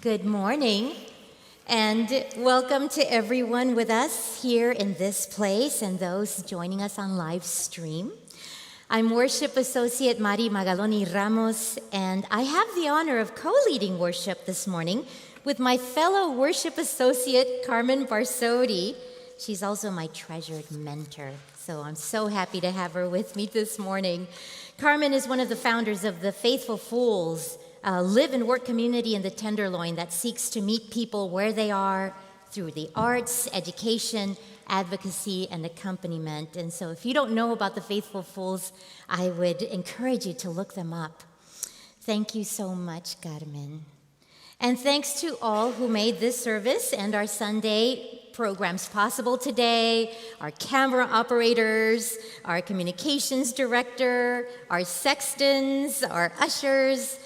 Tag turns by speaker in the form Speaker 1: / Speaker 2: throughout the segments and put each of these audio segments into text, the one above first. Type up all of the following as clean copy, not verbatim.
Speaker 1: Good morning, and welcome to everyone with us here in this place and those joining us on live stream. I'm Worship Associate Magaloni Ramos, and I have the honor of co-leading worship this morning with my fellow Worship Associate, Carmen Barsody. She's also my treasured mentor, so I'm so happy to have her with me this morning. Carmen is one of the founders of the Faithful Fools, a live and work community in the Tenderloin that seeks to meet people where they are through the arts, education, advocacy, and accompaniment. And so if you don't know about the Faithful Fools, I would encourage you to look them up. Thank you so much, Carmen. And thanks to all who made this service and our Sunday programs possible today, our camera operators, our communications director, our sextons, our ushers.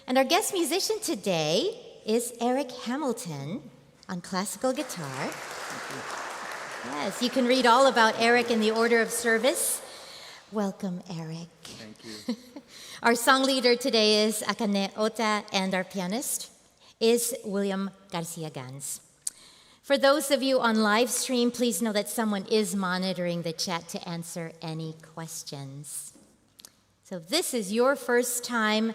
Speaker 1: And our guest musician today is Eric Hamilton on classical guitar. Yes, you can read all about Eric in the order of service. Welcome, Eric.
Speaker 2: Thank you.
Speaker 1: Our song leader today is Akane Ota, and our pianist is William Garcia Gans. For those of you on live stream, please know that someone is monitoring the chat to answer any questions. So if this is your first time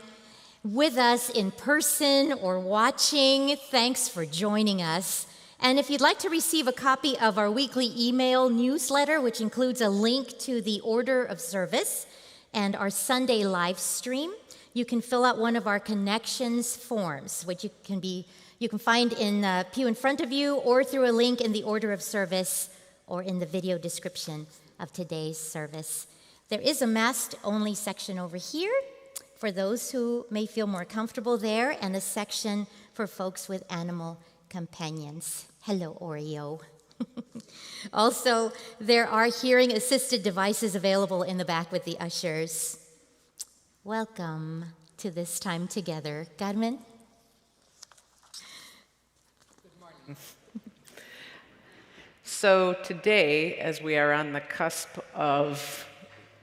Speaker 1: with us in person or watching, thanks for joining us. And if you'd like to receive a copy of our weekly email newsletter, which includes a link to the order of service and our Sunday live stream, you can fill out one of our connections forms, which you can find in the pew in front of you or through a link in the order of service or in the video description of today's service. There is a masked-only section over here for those who may feel more comfortable there, and a section for folks with animal companions. Hello, Oreo. Also, there are hearing-assisted devices available in the back with the ushers. Welcome to this time together. Carmen?
Speaker 2: Good morning. So today, as we are on the cusp of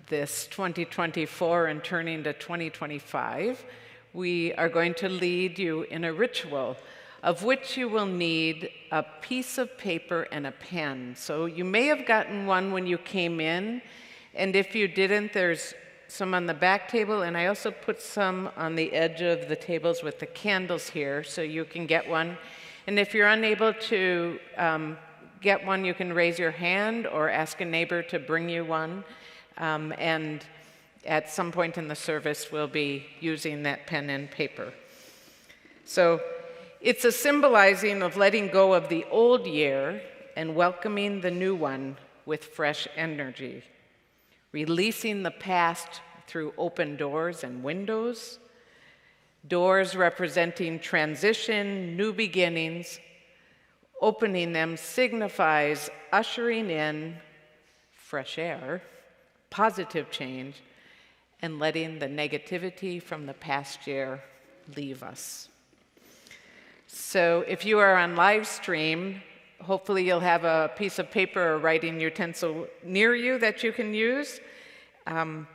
Speaker 2: this 2024 and turning to 2025, we are going to lead you in a ritual of which you will need a piece of paper and a pen. So you may have gotten one when you came in, and if you didn't, there's some on the back table, and I also put some on the edge of the tables with the candles here, so you can get one. And if you're unable to get one, you can raise your hand or ask a neighbor to bring you one. And at some point in the service, we'll be using that pen and paper. So it's a symbolizing of letting go of the old year and welcoming the new one with fresh energy, releasing the past through open doors and windows, doors representing transition, new beginnings. Opening them signifies ushering in fresh air, positive change, and letting the negativity from the past year leave us. So if you are on live stream, hopefully you'll have a piece of paper or writing utensil near you that you can use. And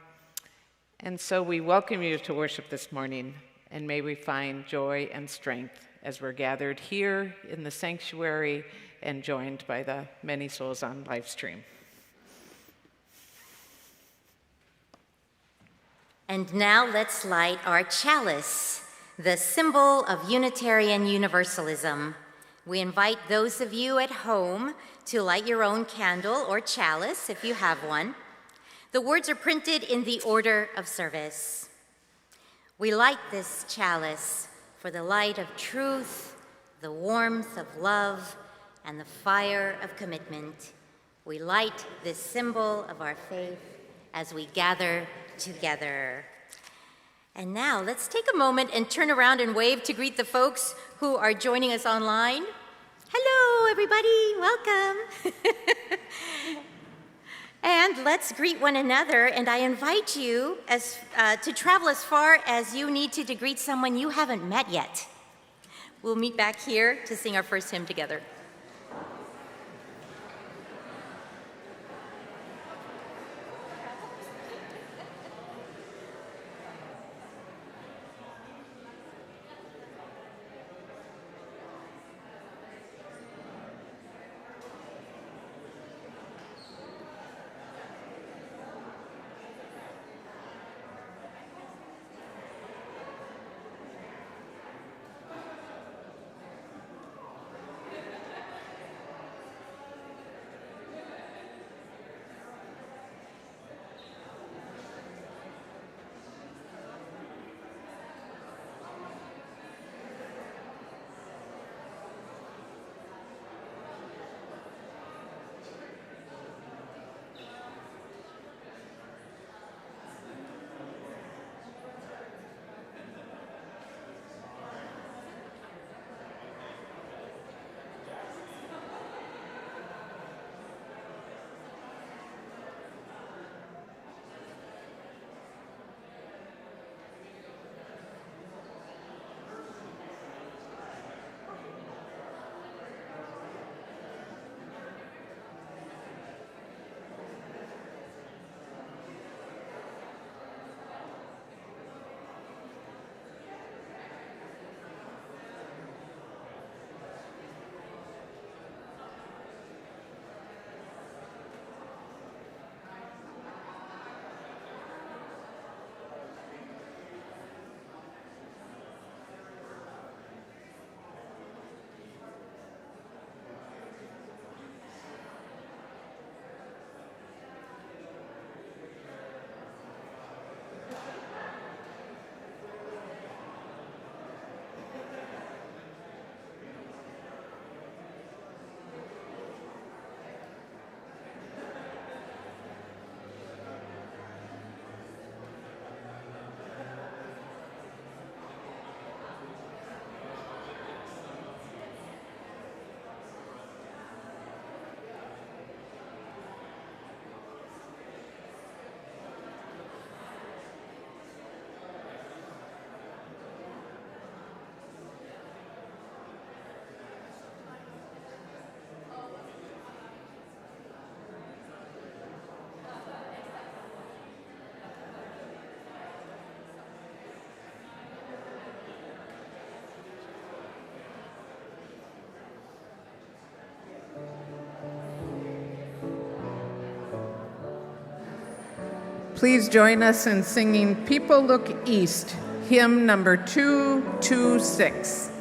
Speaker 2: so we welcome you to worship this morning, and may we find joy and strength as we're gathered here in the sanctuary and joined by the many souls on live stream.
Speaker 1: And now let's light our chalice, the symbol of Unitarian Universalism. We invite those of you at home to light your own candle or chalice if you have one. The words are printed in the order of service. We light this chalice for the light of truth, the warmth of love, and the fire of commitment. We light this symbol of our faith as we gather together. And now let's take a moment and turn around and wave to greet the folks who are joining us online. Hello, everybody, welcome. And let's greet one another, and I invite you to travel as far as you need to greet someone you haven't met yet. We'll meet back here to sing our first hymn together.
Speaker 2: please join us in singing People Look East, hymn number 226.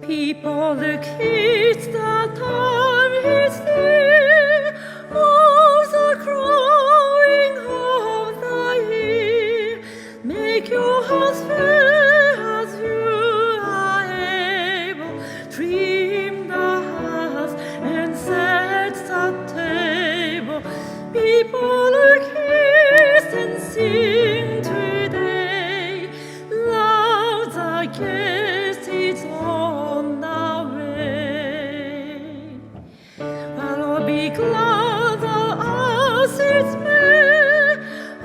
Speaker 3: People look east, the time is near, of the crowing of the year. Make your house fair as you are able, trim the house and set the table. People look east and sing today, loud the guest is on the way. Well, be glad the earth is May,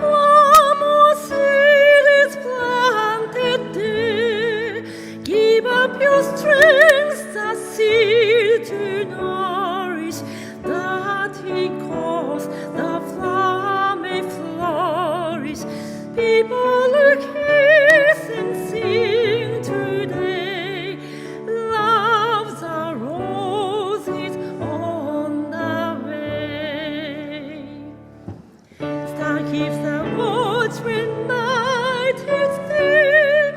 Speaker 3: one more seed is planted there. Give up your strength, the seed to nourish, that he calls the flower may flourish. People look east and sing today, love the roses on the way. Star keeps the watch when night is dim,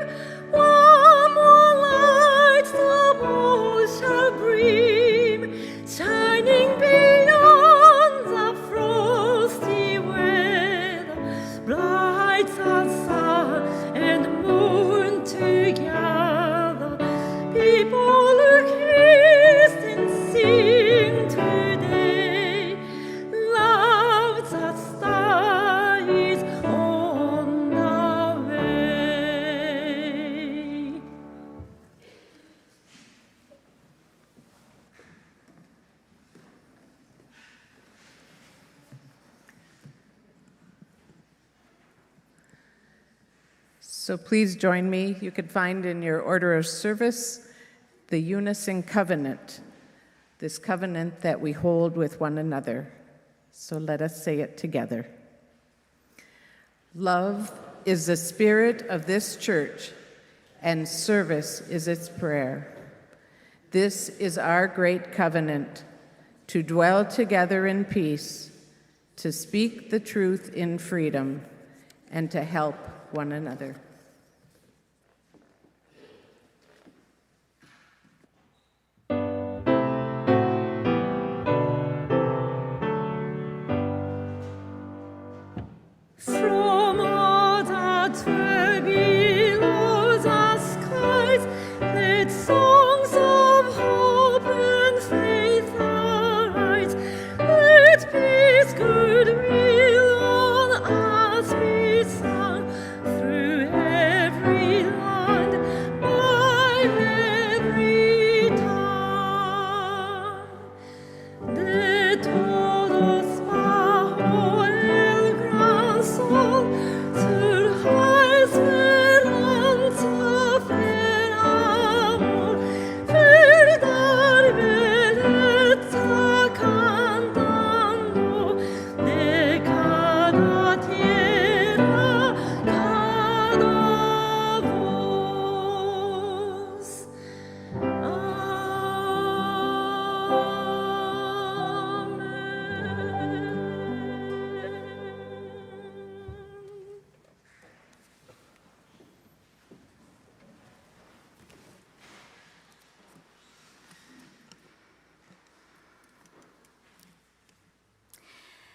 Speaker 3: one more light the world shall brim, shining beyond the frosty weather, bright the sun and moon together. People look east and sing today, love the star is on the way.
Speaker 2: So please join me. You could find in your order of service the unison covenant, this covenant that we hold with one another. So let us say it together. Love is the spirit of this church, and service is its prayer. This is our great covenant, to dwell together in peace, to speak the truth in freedom, and to help one another.
Speaker 3: From all that were below the skies, let songs of hope and faith arise. Let peace, goodwill on us be sung through every land, by every tongue. De todos bajo el gran sol surja esperanza, fer amor, verdad, belleza cantando de cada tierra, cada voz.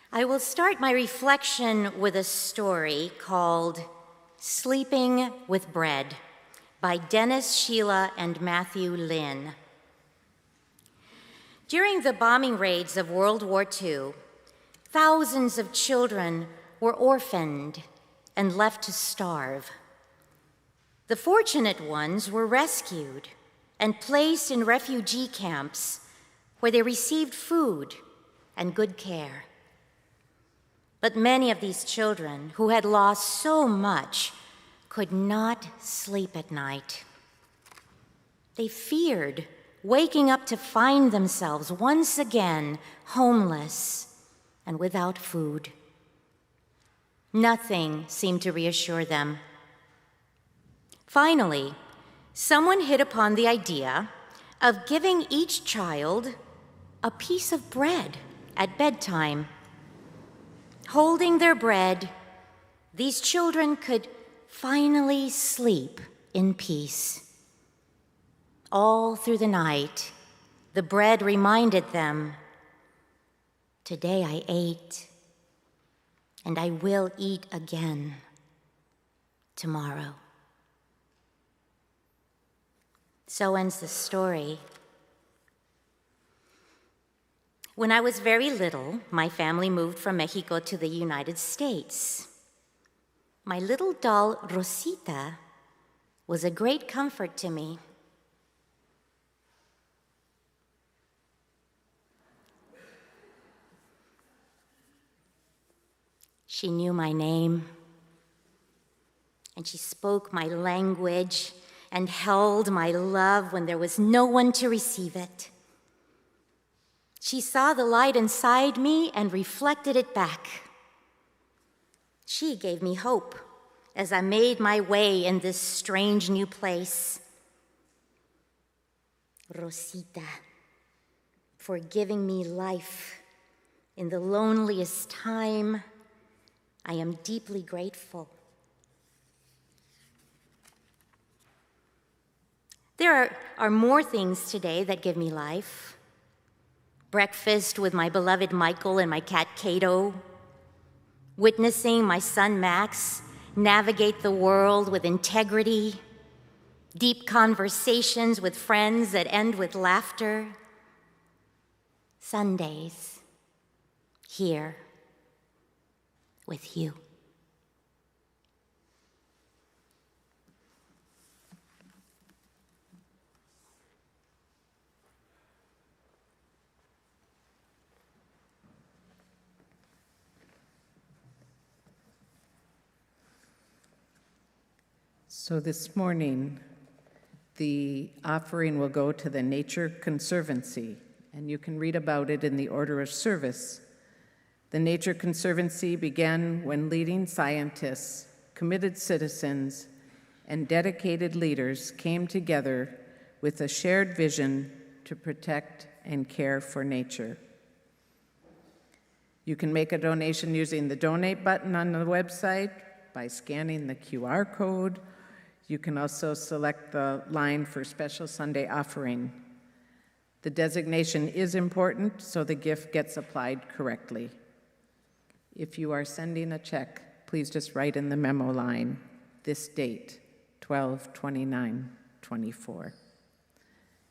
Speaker 1: I will start my reflection with a story called Sleeping with Bread by Dennis Sheila and Matthew Lynn. During the bombing raids of World War II, thousands of children were orphaned and left to starve. The fortunate ones were rescued and placed in refugee camps where they received food and good care. But many of these children who had lost so much could not sleep at night. They feared waking up to find themselves once again homeless and without food. Nothing seemed to reassure them. Finally, someone hit upon the idea of giving each child a piece of bread at bedtime. Holding their bread, these children could finally sleep in peace. All through the night, the bread reminded them, "Today I ate, and I will eat again tomorrow." So ends the story. When I was very little, my family moved from Mexico to the United States. My little doll, Rosita, was a great comfort to me. She knew my name, and she spoke my language and held my love when there was no one to receive it. She saw the light inside me and reflected it back. She gave me hope as I made my way in this strange new place. Rosita, for giving me life in the loneliest time, I am deeply grateful. There are more things today that give me life. Breakfast with my beloved Michael and my cat Cato, witnessing my son Max navigate the world with integrity, deep conversations with friends that end with laughter, Sundays here with you.
Speaker 2: So this morning, the offering will go to the Nature Conservancy, and you can read about it in the order of service. The Nature Conservancy began when leading scientists, committed citizens, and dedicated leaders came together with a shared vision to protect and care for nature. You can make a donation using the donate button on the website by scanning the QR code. You can also select the line for special Sunday offering. The designation is important, so the gift gets applied correctly. If you are sending a check, please just write in the memo line, this date, 12/29/24.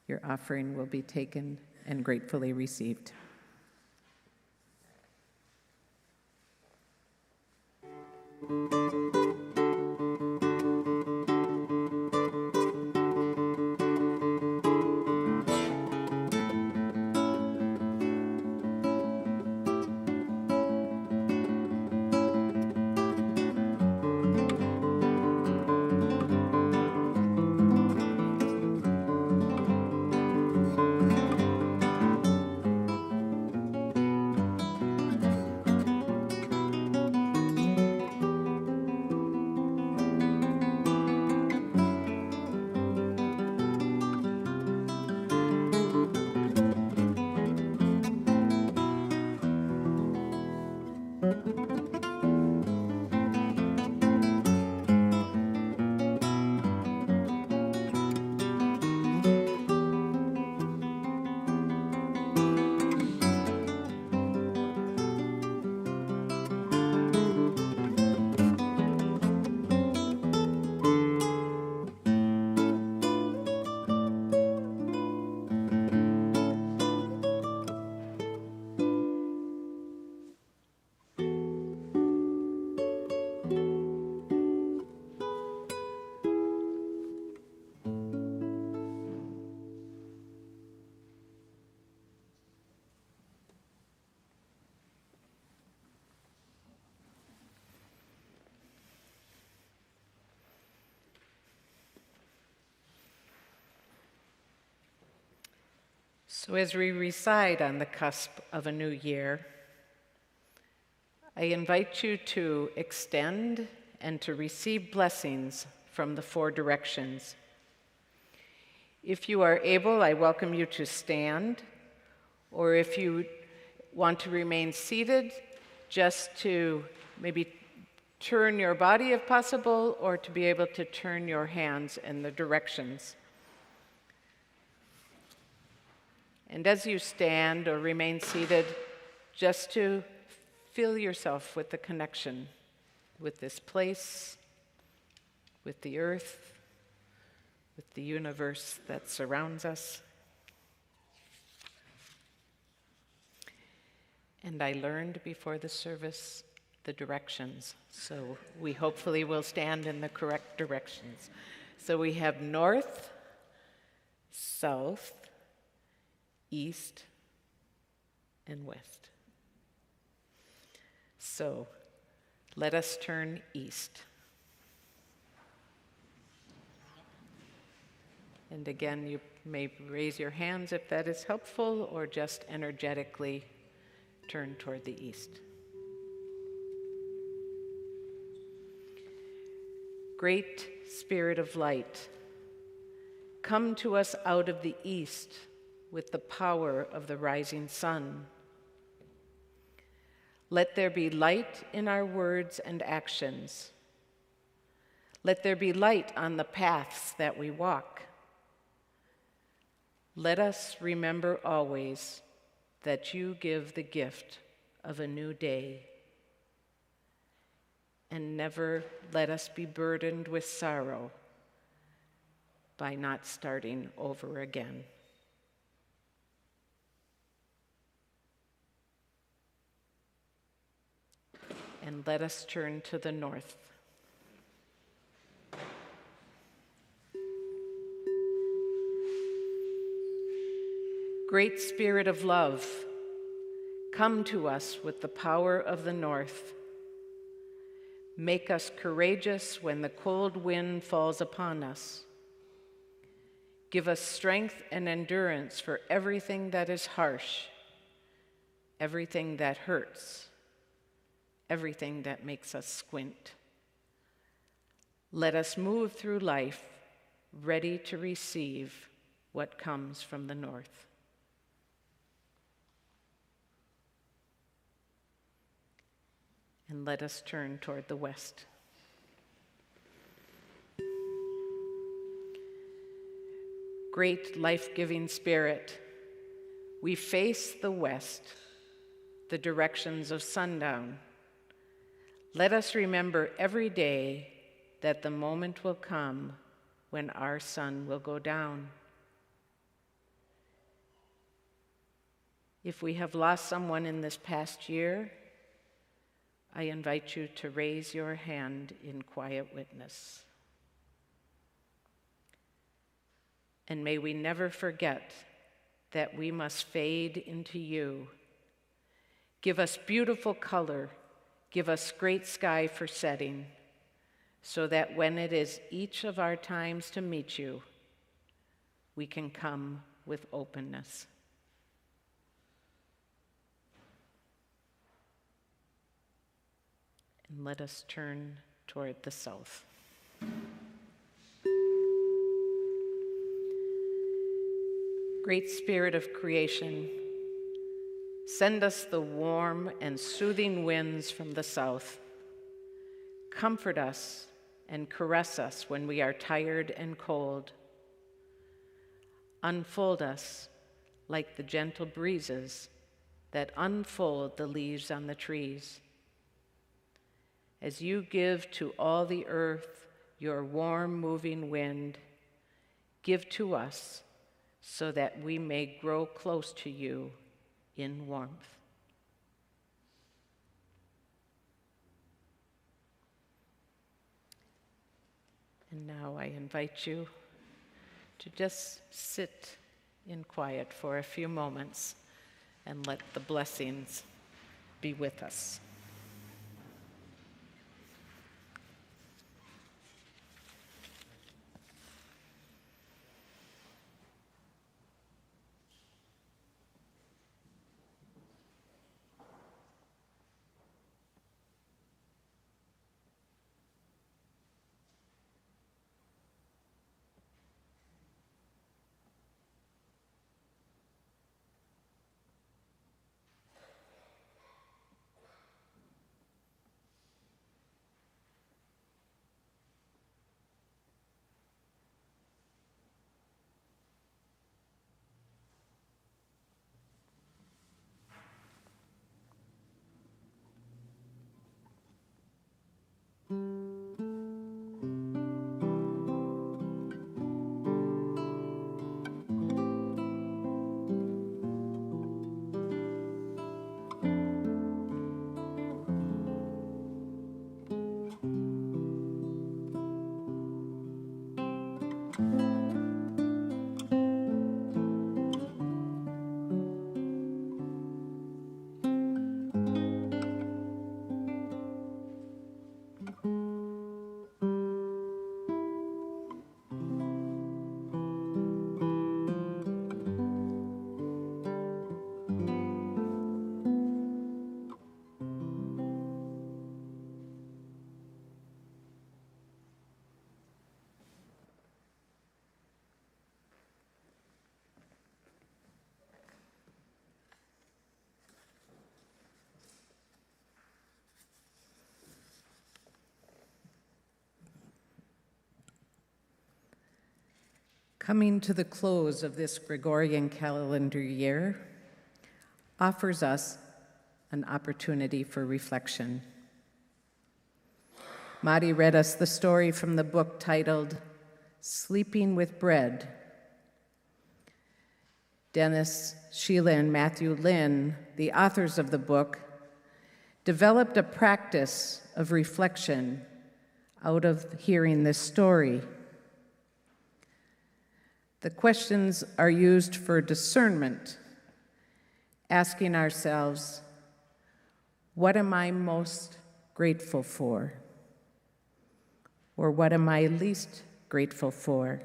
Speaker 2: Your offering will be taken and gratefully received. So as we reside on the cusp of a new year, I invite you to extend and to receive blessings from the four directions. If you are able, I welcome you to stand, or if you want to remain seated, just to maybe turn your body if possible, or to be able to turn your hands in the directions. And as you stand or remain seated, just to fill yourself with the connection with this place, with the earth, with the universe that surrounds us. And I learned before the service the directions, so we hopefully will stand in the correct directions. So we have north, south, east, and west. So let us turn east. And again, you may raise your hands if that is helpful, or just energetically turn toward the east. Great Spirit of light, come to us out of the east with the power of the rising sun. Let there be light in our words and actions. Let there be light on the paths that we walk. Let us remember always that you give the gift of a new day. And never let us be burdened with sorrow by not starting over again. And let us turn to the north. Great Spirit of love, come to us with the power of the north. Make us courageous when the cold wind falls upon us. Give us strength and endurance for everything that is harsh, everything that hurts, everything that makes us squint. Let us move through life ready to receive what comes from the north. And let us turn toward the west. Great life-giving Spirit, we face the west, the directions of sundown. Let us remember every day that the moment will come when our sun will go down. If we have lost someone in this past year, I invite you to raise your hand in quiet witness. And may we never forget that we must fade into you. Give us beautiful color, give us great sky for setting, so that when it is each of our times to meet you, we can come with openness. And let us turn toward the south. Great Spirit of creation, send us the warm and soothing winds from the south. Comfort us and caress us when we are tired and cold. Unfold us like the gentle breezes that unfold the leaves on the trees. As you give to all the earth your warm, moving wind, give to us so that we may grow close to you in warmth. And now I invite you to just sit in quiet for a few moments and let the blessings be with us. Coming to the close of this Gregorian calendar year offers us an opportunity for reflection. Mari read us the story from the book titled Sleeping with Bread. Dennis, Sheila, and Matthew Lynn, the authors of the book, developed a practice of reflection out of hearing this story. The questions are used for discernment, asking ourselves, what am I most grateful for? Or what am I least grateful for?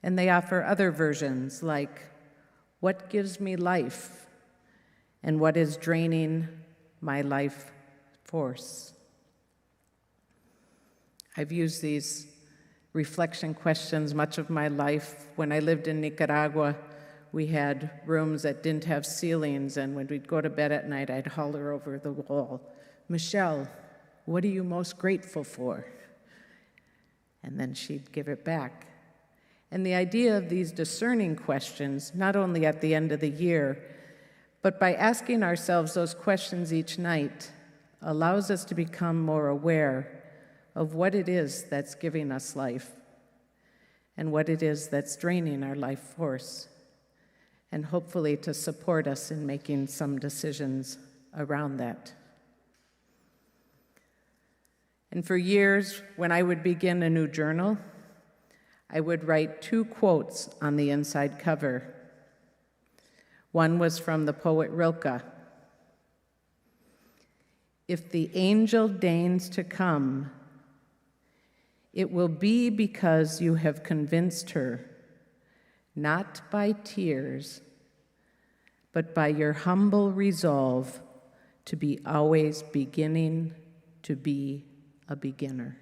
Speaker 2: And they offer other versions like, what gives me life? And what is draining my life force? I've used these reflection questions much of my life. When I lived in Nicaragua, we had rooms that didn't have ceilings, and when we'd go to bed at night, I'd holler over the wall, Michelle, what are you most grateful for? And then she'd give it back. And the idea of these discerning questions, not only at the end of the year, but by asking ourselves those questions each night, allows us to become more aware of what it is that's giving us life and what it is that's draining our life force, and hopefully to support us in making some decisions around that. And for years, when I would begin a new journal, I would write 2 quotes on the inside cover. One was from the poet Rilke. If the angel deigns to come, it will be because you have convinced her, not by tears, but by your humble resolve to be always beginning to be a beginner.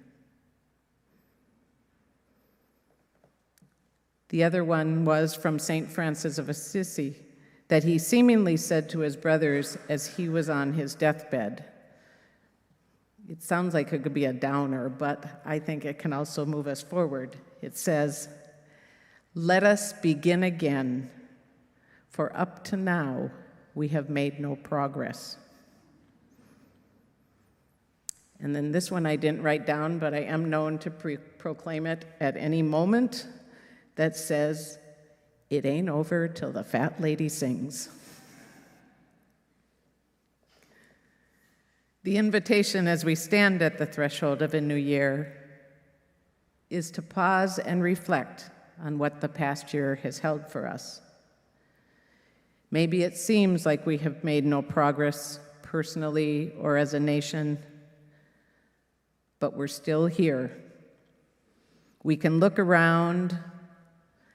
Speaker 2: The other one was from St. Francis of Assisi, that he seemingly said to his brothers as he was on his deathbed. It sounds like it could be a downer, but I think it can also move us forward. It says, "Let us begin again, for up to now we have made no progress." And then this one I didn't write down, but I am known to proclaim it at any moment, that says, "It ain't over till the fat lady sings." The invitation as we stand at the threshold of a new year is to pause and reflect on what the past year has held for us. Maybe it seems like we have made no progress personally or as a nation, but we're still here. We can look around,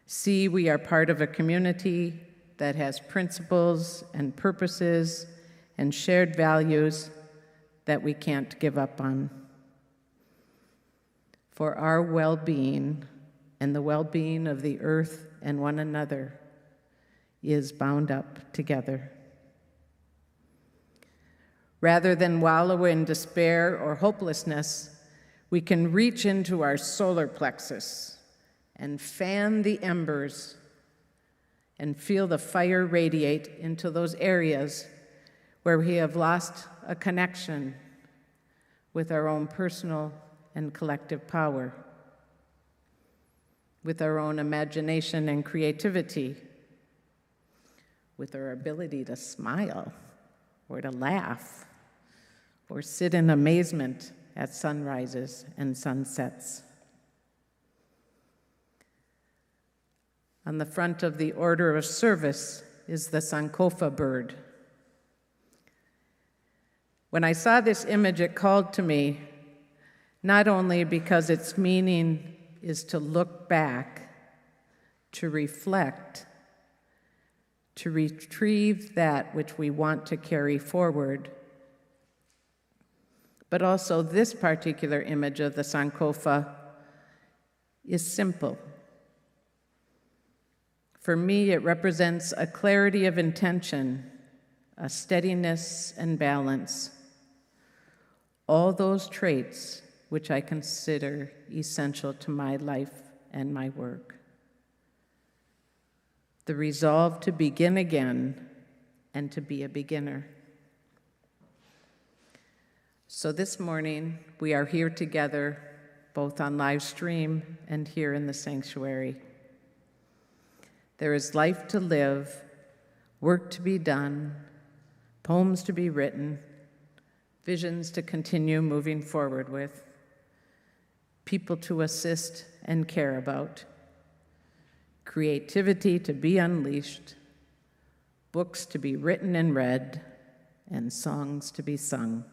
Speaker 2: see we are part of a community that has principles and purposes and shared values that we can't give up on. For our well-being and the well-being of the earth and one another is bound up together. Rather than wallow in despair or hopelessness, we can reach into our solar plexus and fan the embers and feel the fire radiate into those areas where we have lost a connection with our own personal and collective power, with our own imagination and creativity, with our ability to smile or to laugh or sit in amazement at sunrises and sunsets. On the front of the order of service is the Sankofa bird. When I saw this image, it called to me, not only because its meaning is to look back, to reflect, to retrieve that which we want to carry forward, but also this particular image of the Sankofa is simple. For me, it represents a clarity of intention, a steadiness and balance, all those traits which I consider essential to my life and my work. The resolve to begin again and to be a beginner. So this morning, we are here together, both on live stream and here in the sanctuary. There is life to live, work to be done, poems to be written, visions to continue moving forward with, people to assist and care about, creativity to be unleashed, books to be written and read, and songs to be sung.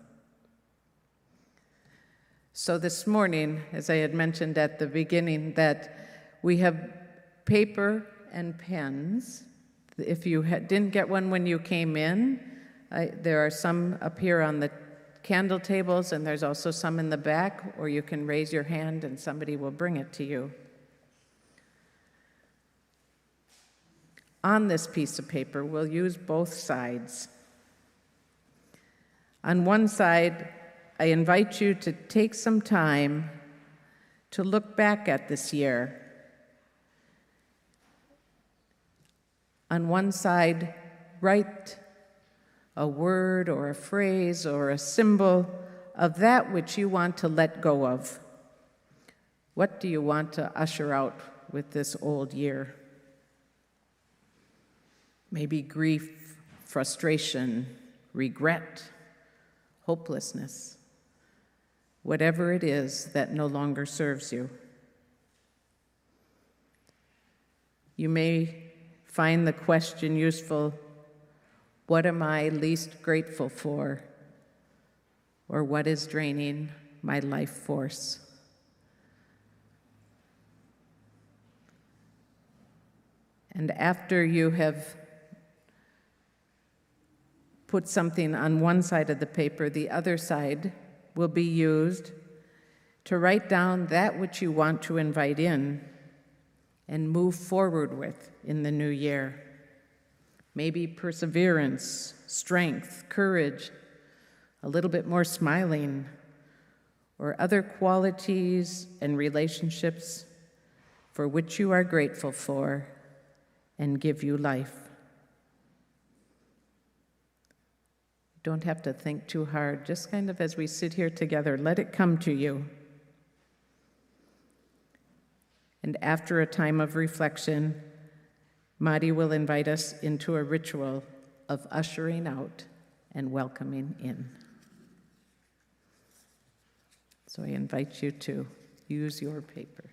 Speaker 2: So this morning, as I had mentioned at the beginning, that we have paper and pens. If you didn't get one when you came in, there are some up here on the candle tables, and there's also some in the back, or you can raise your hand and somebody will bring it to you. On this piece of paper, we'll use both sides. On one side, I invite you to take some time to look back at this year. On one side, write a word or a phrase or a symbol of that which you want to let go of. What do you want to usher out with this old year? Maybe grief, frustration, regret, hopelessness, whatever it is that no longer serves you. You may find the question useful, what am I least grateful for? Or what is draining my life force? And after you have put something on one side of the paper, the other side will be used to write down that which you want to invite in and move forward with in the new year. Maybe perseverance, strength, courage, a little bit more smiling, or other qualities and relationships for which you are grateful for and give you life. Don't have to think too hard. Just kind of as we sit here together, let it come to you. And after a time of reflection, Mari will invite us into a ritual of ushering out and welcoming in. So I invite you to use your paper.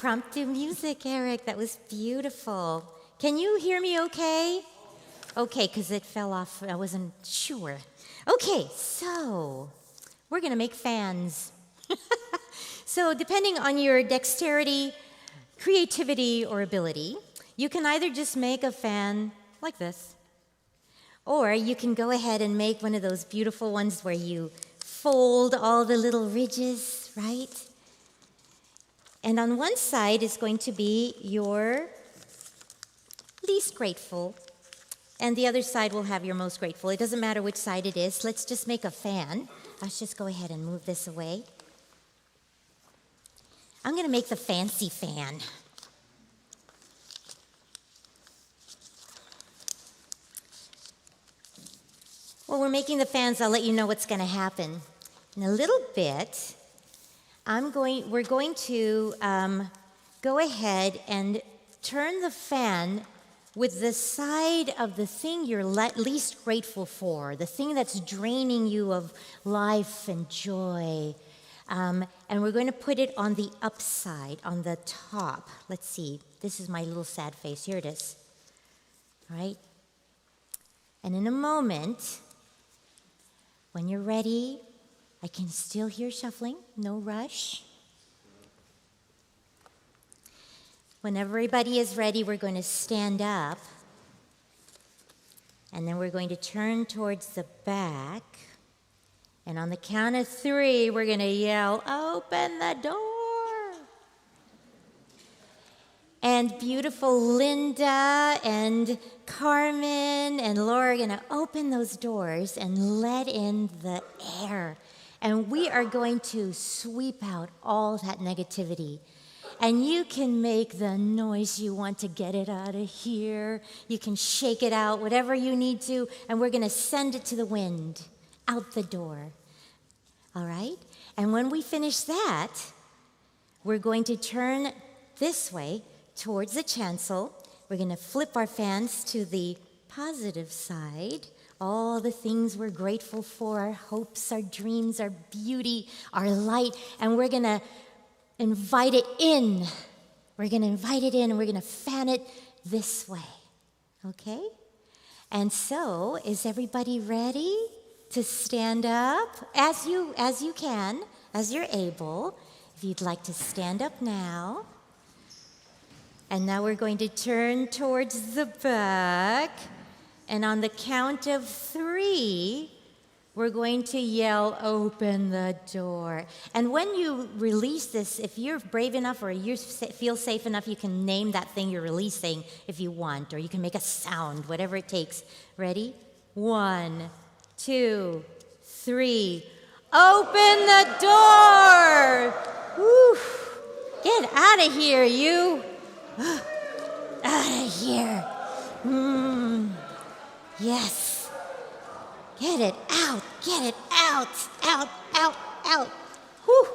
Speaker 1: Impromptu music, Eric. That was beautiful. Can you hear me okay? Okay, because it fell off. I wasn't sure. Okay, so we're going to make fans. So depending on your dexterity, creativity, or ability, you can either just make a fan like this, or you can go ahead and make one of those beautiful ones where you fold all the little ridges, right? And on one side is going to be your least grateful, and the other side will have your most grateful. It doesn't matter which side it is. Let's just make a fan. Let's just go ahead and move this away. I'm going to make the fancy fan. While we're making the fans, I'll let you know what's going to happen. In a little bit, we're going to go ahead and turn the fan with the side of the thing you're least grateful for, the thing that's draining you of life and joy. And we're going to put it on the upside, on the top. Let's see. This is my little sad face. Here it is. All right? And in a moment, when you're ready, I can still hear shuffling. No rush. When everybody is ready, we're going to stand up. And then we're going to turn towards the back. And on the count of 3, we're going to yell, "Open the door!" And beautiful Linda and Carmen and Laura are going to open those doors and let in the air. And we are going to sweep out all that negativity. And you can make the noise you want to get it out of here. You can shake it out, whatever you need to. And we're going to send it to the wind, out the door. All right? And when we finish that, we're going to turn this way towards the chancel. We're going to flip our fans to the positive side. All the things we're grateful for, our hopes, our dreams, our beauty, our light. And we're going to invite it in. We're going to invite it in and we're going to fan it this way. Okay? And so, is everybody ready to stand up? As you can, as you're able. If you'd like to stand up now. And now we're going to turn towards the back. And on the count of 3, we're going to yell, "Open the door." And when you release this, if you're brave enough or you feel safe enough, you can name that thing you're releasing if you want, or you can make a sound, whatever it takes. Ready? 1, 2, 3. Open the door! Woo. Get out of here, you. Out of here. Yes. Get it out. Get it out. Out, out, out. Whew.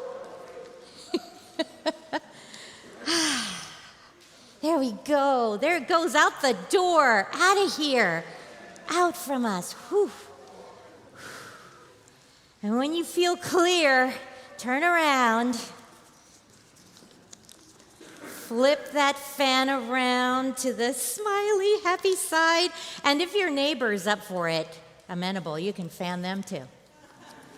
Speaker 1: There we go. There it goes out the door. Out of here. Out from us. Whew. And when you feel clear, turn around. Flip that fan around to the smiley, happy side. And if your neighbor's up for it, amenable, you can fan them too.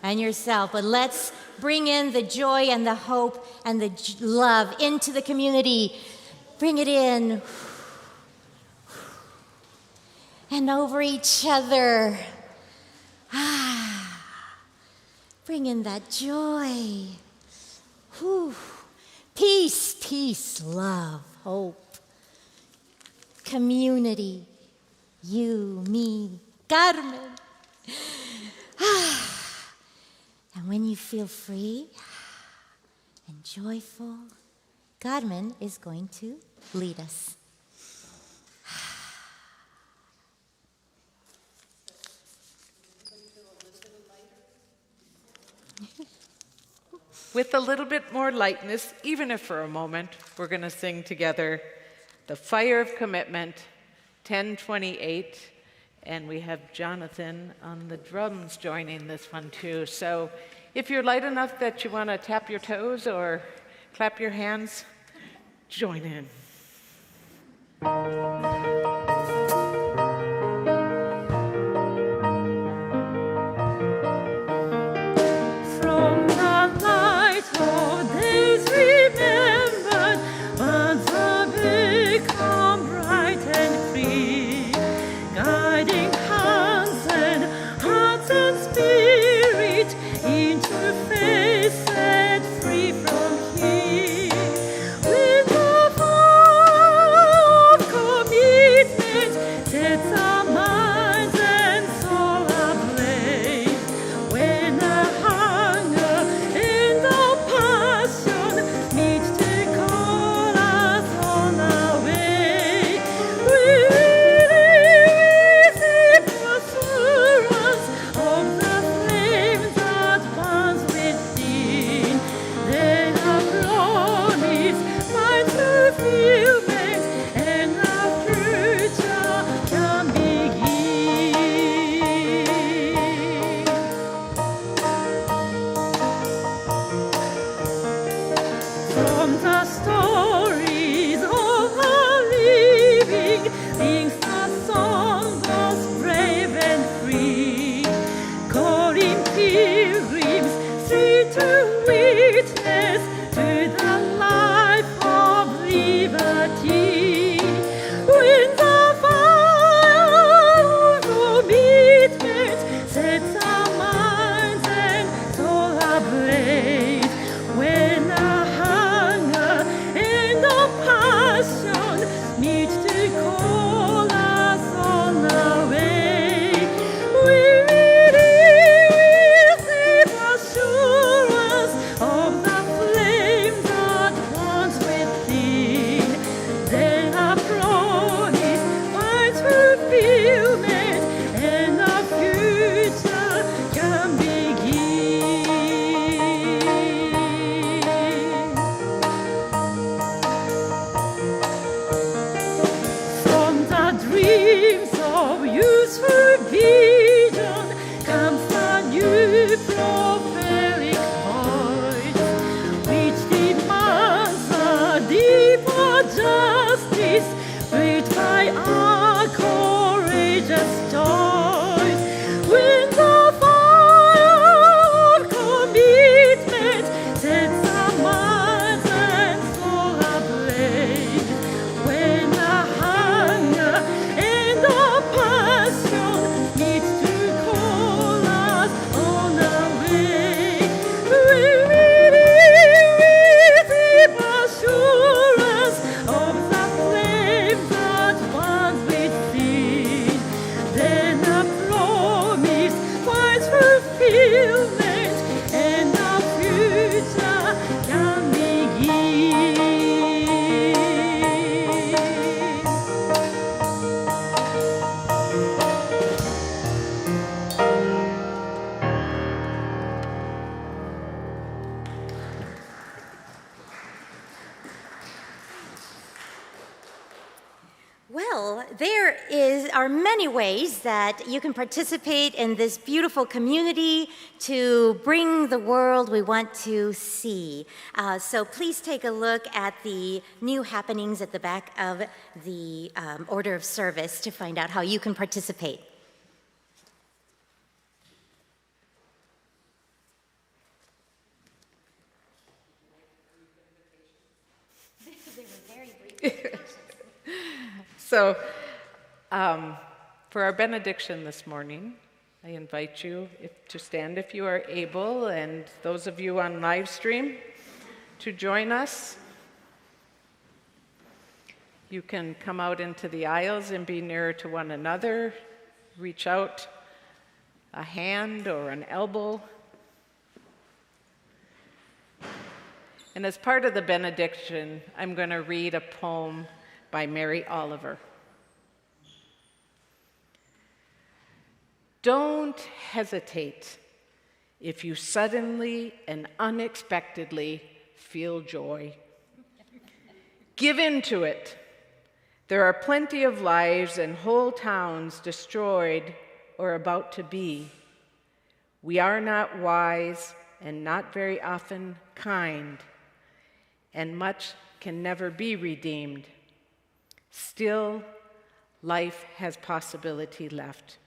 Speaker 1: And yourself. But let's bring in the joy and the hope and the love into the community. Bring it in. And over each other. Bring in that joy. Whew. Peace, peace, love, hope, community, you, me, Carmen. And when you feel free and joyful, Carmen is going to lead us.
Speaker 2: With a little bit more lightness, even if for a moment, we're going to sing together The Fire of Commitment, 1028, and we have Jonathan on the drums joining this one too. So if you're light enough that you want to tap your toes or clap your hands, join in.
Speaker 3: From the light of days remembered, once have become bright and free, guiding hands and hearts and spirit into faith set free from heat. With the fire of commitment sets our minds and soul ablaze. When the hunger and the passion meet to call us on our way, we receive assurance of the flames that burns within. Then a promise finds fulfillment, and our future can begin. From the stories of our living, sings a song goes brave and free, calling pilgrims straight to witness to the life of liberty. When the fire of commitment sets our minds and soul ablaze, when the hunger and the passion meet to call us on our way, we receive assurance of the flame that burns within. Then a promise finds fulfillment, and the future can begin. From the dreams of youthful vision comes a new prophetic voice, which demands a deeper justice, built by our courageous choice. When the fire of commitment sets our minds and soul ablaze, when the hunger and the passion meets to call us on our way, we receive assurance of the flame that burns within. Then a promise finds fulfillment, and the future can begin.
Speaker 1: Well, are many ways that you can participate in this beautiful community to bring the world we want to see. So please take a look at the new happenings at the back of the order of service to find out how you can participate.
Speaker 2: So, for our benediction this morning, I invite you to stand if you are able, and those of you on live stream to join us. You can come out into the aisles and be nearer to one another. Reach out a hand or an elbow. And as part of the benediction, I'm going to read a poem by Mary Oliver. Don't hesitate if you suddenly and unexpectedly feel joy. Give in to it. There are plenty of lives and whole towns destroyed or about to be. We are not wise and not very often kind, and much can never be redeemed. Still, life has possibility left.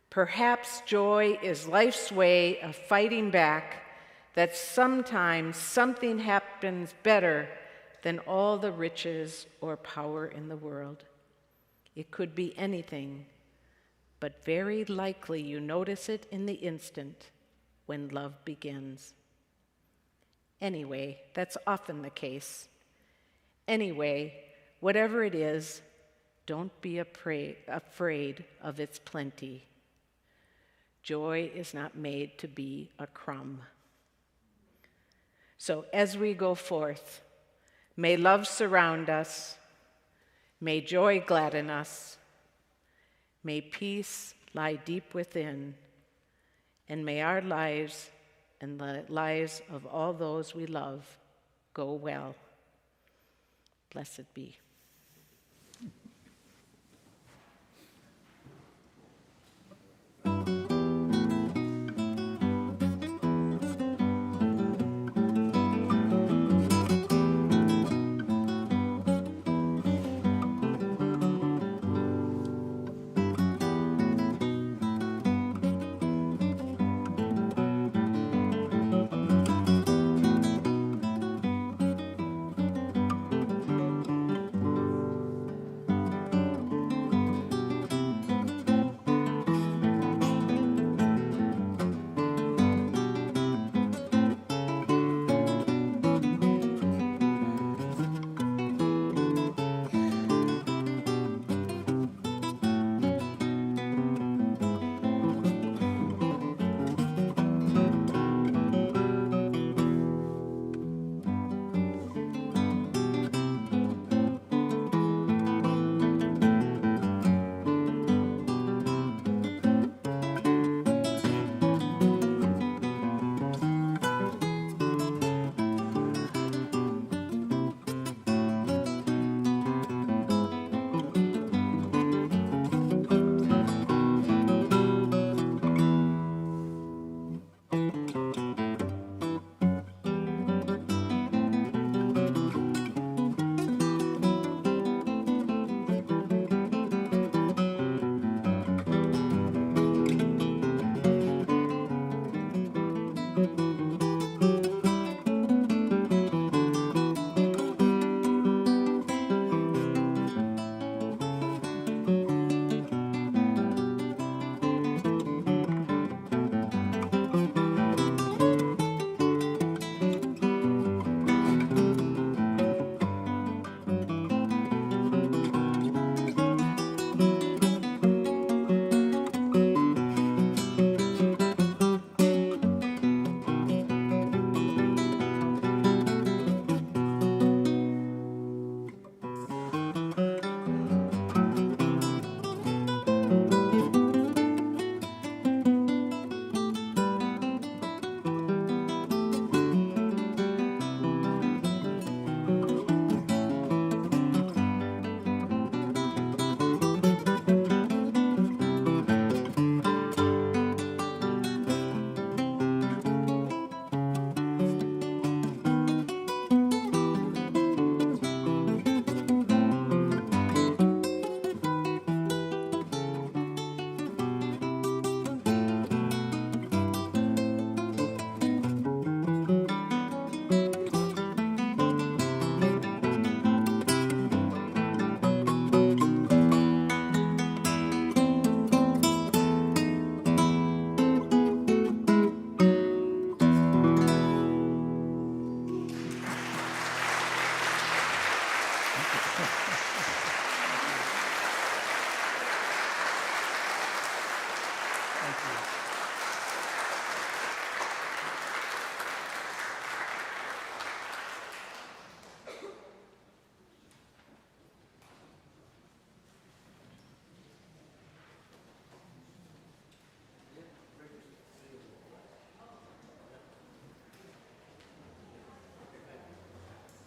Speaker 2: Perhaps joy is life's way of fighting back that sometimes something happens better than all the riches or power in the world. It could be anything, but very likely you notice it in the instant when love begins. Anyway, that's often the case. Anyway, whatever it is, don't be afraid of its plenty. Joy is not made to be a crumb. So as we go forth, may love surround us, may joy gladden us, may peace lie deep within, and may our lives and the lives of all those we love go well. Blessed be.